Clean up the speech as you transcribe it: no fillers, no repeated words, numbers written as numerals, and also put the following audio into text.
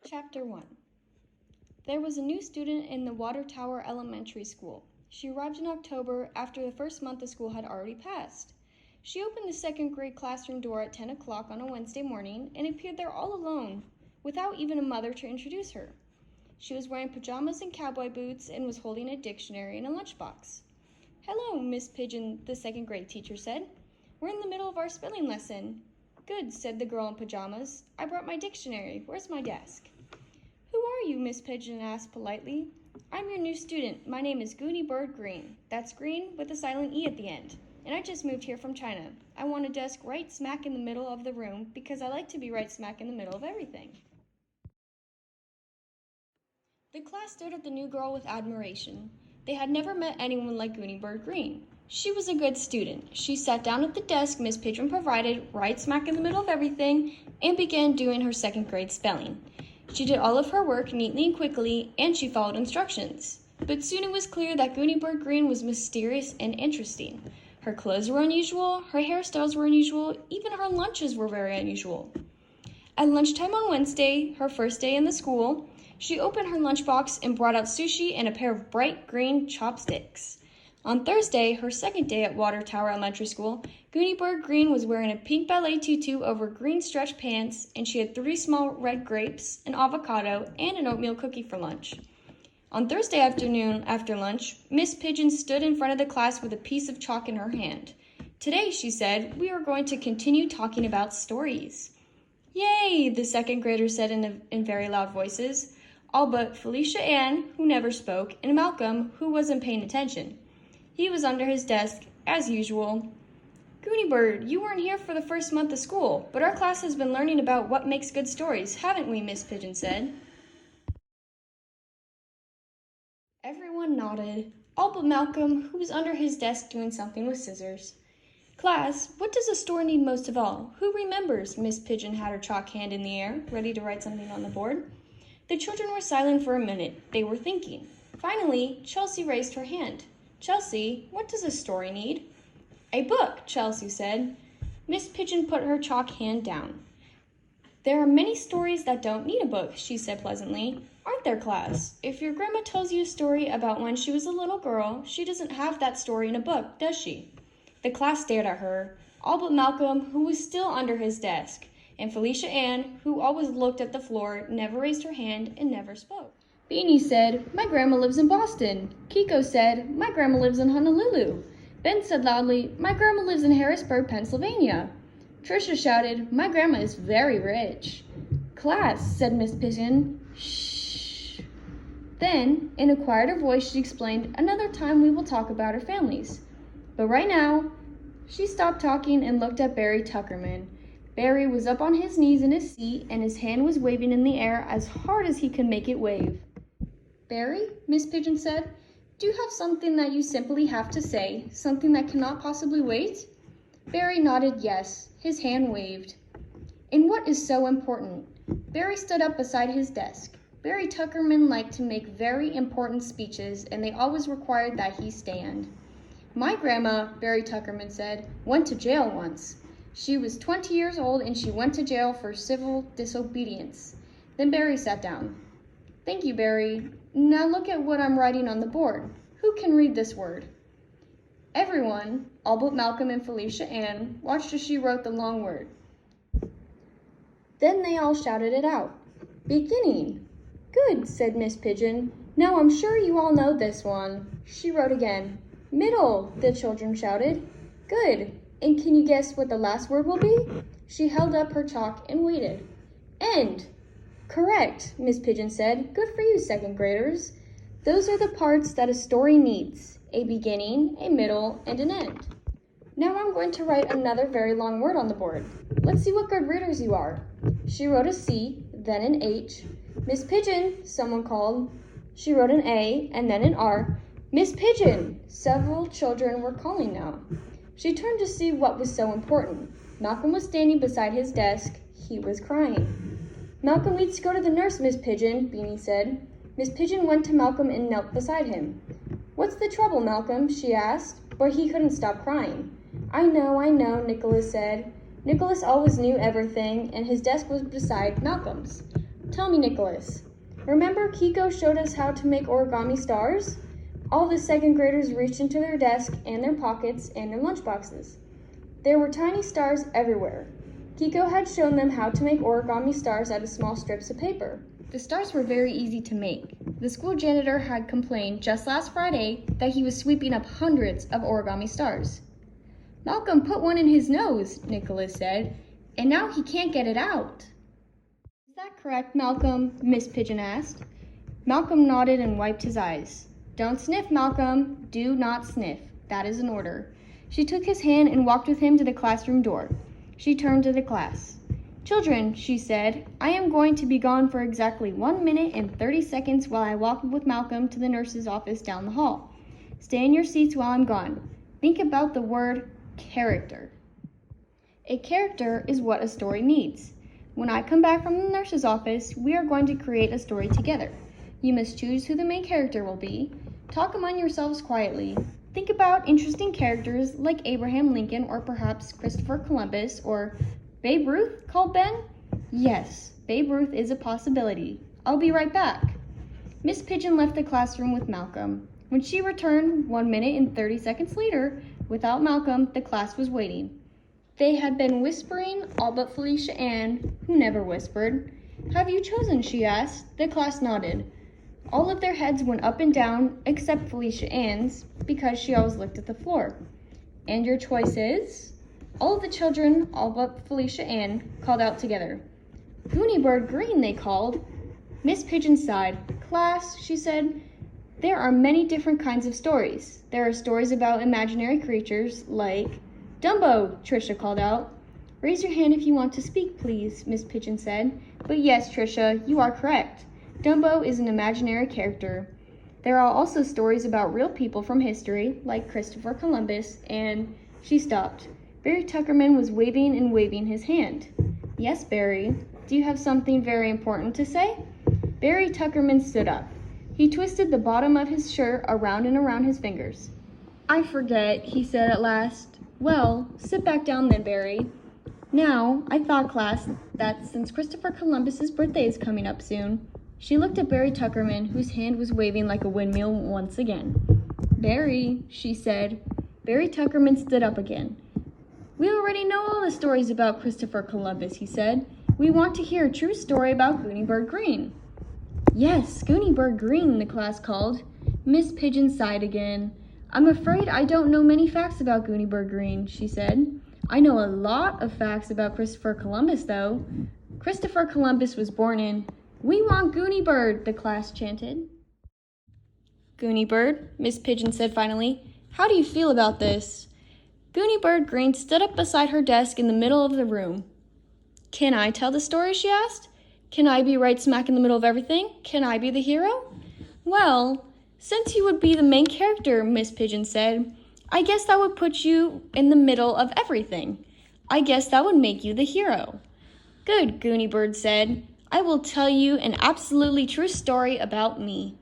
Chapter 1. There was a new student in the Water Tower Elementary School. She arrived in October after the first month of school had already passed. She opened the second grade classroom door at 10 o'clock on a Wednesday morning and appeared there all alone, without even a mother to introduce her. She was wearing pajamas and cowboy boots and was holding a dictionary and a lunchbox. "Hello, Miss Pigeon," the second grade teacher said. "We're in the middle of our spelling lesson." "Good," said the girl in pajamas. "I brought my dictionary. Where's my desk?" "Who are you?" Miss Pigeon asked politely. "I'm your new student. My name is Gooney Bird Greene. That's Green with a silent E at the end. And I just moved here from China. I want a desk right smack in the middle of the room because I like to be right smack in the middle of everything." The class stared at the new girl with admiration. They had never met anyone like Gooney Bird Greene. She was a good student. She sat down at the desk Miss Pigeon provided, right smack in the middle of everything, and began doing her second grade spelling. She did all of her work neatly and quickly, and she followed instructions. But soon it was clear that Gooney Bird Greene was mysterious and interesting. Her clothes were unusual, her hairstyles were unusual, even her lunches were very unusual. At lunchtime on Wednesday, her first day in the school, she opened her lunchbox and brought out sushi and a pair of bright green chopsticks. On Thursday, her second day at Water Tower Elementary School, Gooney Bird Greene was wearing a pink ballet tutu over green stretch pants, and she had 3 small red grapes, an avocado, and an oatmeal cookie for lunch. On Thursday afternoon, after lunch, Miss Pigeon stood in front of the class with a piece of chalk in her hand. "Today," she said, "we are going to continue talking about stories." "Yay!" the second graders said in very loud voices, all but Felicia Ann, who never spoke, and Malcolm, who wasn't paying attention. He was under his desk, as usual. "Gooney Bird, you weren't here for the first month of school, but our class has been learning about what makes good stories, haven't we?" Miss Pigeon said. Everyone nodded, all but Malcolm, who was under his desk doing something with scissors. "Class, what does a story need most of all? Who remembers?" Miss Pigeon had her chalk hand in the air, ready to write something on the board. The children were silent for a minute. They were thinking. Finally, Chelsea raised her hand. "Chelsea, what does a story need?" "A book," Chelsea said. Miss Pigeon put her chalk hand down. "There are many stories that don't need a book," she said pleasantly. "Aren't there, class? If your grandma tells you a story about when she was a little girl, she doesn't have that story in a book, does she?" The class stared at her, all but Malcolm, who was still under his desk, and Felicia Ann, who always looked at the floor, never raised her hand and never spoke. Beanie said, "My grandma lives in Boston." Kiko said, "My grandma lives in Honolulu." Ben said loudly, "My grandma lives in Harrisburg, Pennsylvania." Tricia shouted, "My grandma is very rich." "Class," said Miss Pigeon. "Shh." Then, in a quieter voice, she explained, "Another time we will talk about our families. But right now," she stopped talking and looked at Barry Tuckerman. Barry was up on his knees in his seat, and his hand was waving in the air as hard as he could make it wave. "Barry," Miss Pigeon said, "do you have something that you simply have to say, something that cannot possibly wait?" Barry nodded yes. His hand waved. "And what is so important?" Barry stood up beside his desk. Barry Tuckerman liked to make very important speeches, and they always required that he stand. "My grandma," Barry Tuckerman said, "went to jail once. She was 20 years old and she went to jail for civil disobedience." Then Barry sat down. "Thank you, Barry. Now look at what I'm writing on the board. Who can read this word?" Everyone, all but Malcolm and Felicia Ann, watched as she wrote the long word. Then they all shouted it out. "Beginning." "Good," said Miss Pigeon. "Now I'm sure you all know this one." She wrote again. "Middle," the children shouted. "Good. And can you guess what the last word will be?" She held up her chalk and waited. "End." "Correct," Miss Pigeon said. "Good for you, second graders. Those are the parts that a story needs: a beginning, a middle, and an end." Now I'm going to write another very long word on the board. Let's see what good readers you are. She wrote a C, then an H. "Miss Pigeon," someone called. She wrote an A and then an R. "Miss Pigeon!" Several children were calling now. She turned to see what was so important. Malcolm was standing beside his desk. He was crying. "Malcolm needs to go to the nurse, Miss Pigeon," Beanie said. Miss Pigeon went to Malcolm and knelt beside him. "What's the trouble, Malcolm?" she asked, but he couldn't stop crying. I know," Nicholas said. Nicholas always knew everything, and his desk was beside Malcolm's. Tell me, Nicholas, remember Kiko showed us how to make origami stars? All the second graders reached into their desk and their pockets and their lunchboxes. There were tiny stars everywhere. Kiko had shown them how to make origami stars out of small strips of paper. The stars were very easy to make. The school janitor had complained just last Friday that he was sweeping up hundreds of origami stars. Malcolm put one in his nose, Nicholas said, and now he can't get it out. Is that correct, Malcolm? Miss Pigeon asked. Malcolm nodded and wiped his eyes. Don't sniff, Malcolm. Do not sniff. That is an order. She took his hand and walked with him to the classroom door. She turned to the class. Children, she said, I am going to be gone for exactly 1 minute and 30 seconds while I walk with Malcolm to the nurse's office down the hall. Stay in your seats while I'm gone. Think about the word character. A character is what a story needs. When I come back from the nurse's office, we are going to create a story together. You must choose who the main character will be. Talk among yourselves quietly. Think about interesting characters like Abraham Lincoln or perhaps Christopher Columbus or Babe Ruth, called Ben. Yes, Babe Ruth is a possibility. I'll be right back. Miss Pigeon left the classroom with Malcolm. When she returned 1 minute and 30 seconds later, without Malcolm, the class was waiting. They had been whispering, all but Felicia Ann, who never whispered. Have you chosen? She asked. The class nodded. All of their heads went up and down, except Felicia Ann's, because she always looked at the floor. And your choice is? All of the children, all but Felicia Ann, called out together. Gooney Bird Greene, they called. Miss Pigeon sighed. Class, she said, there are many different kinds of stories. There are stories about imaginary creatures, like Dumbo, Tricia called out. Raise your hand if you want to speak, please, Miss Pigeon said. But yes, Tricia, you are correct. Dumbo is an imaginary character. There are also stories about real people from history, like Christopher Columbus, and she stopped. Barry Tuckerman was waving and waving his hand. Yes, Barry. Do you have something very important to say? Barry Tuckerman stood up. He twisted the bottom of his shirt around and around his fingers. I forget, he said at last. Well, sit back down then, Barry. Now, I thought, class, that since Christopher Columbus's birthday is coming up soon, she looked at Barry Tuckerman, whose hand was waving like a windmill once again. Barry, she said. Barry Tuckerman stood up again. We already know all the stories about Christopher Columbus, he said. We want to hear a true story about Gooney Bird Greene. Yes, Gooney Bird Greene, the class called. Miss Pigeon sighed again. I'm afraid I don't know many facts about Gooney Bird Greene, she said. I know a lot of facts about Christopher Columbus, though. Christopher Columbus was born in... We want Gooney Bird, the class chanted. Gooney Bird, Miss Pigeon said finally. How do you feel about this? Gooney Bird Greene stood up beside her desk in the middle of the room. Can I tell the story, she asked. Can I be right smack in the middle of everything? Can I be the hero? Well, since you would be the main character, Miss Pigeon said, I guess that would put you in the middle of everything. I guess that would make you the hero. Good, Gooney Bird said. I will tell you an absolutely true story about me.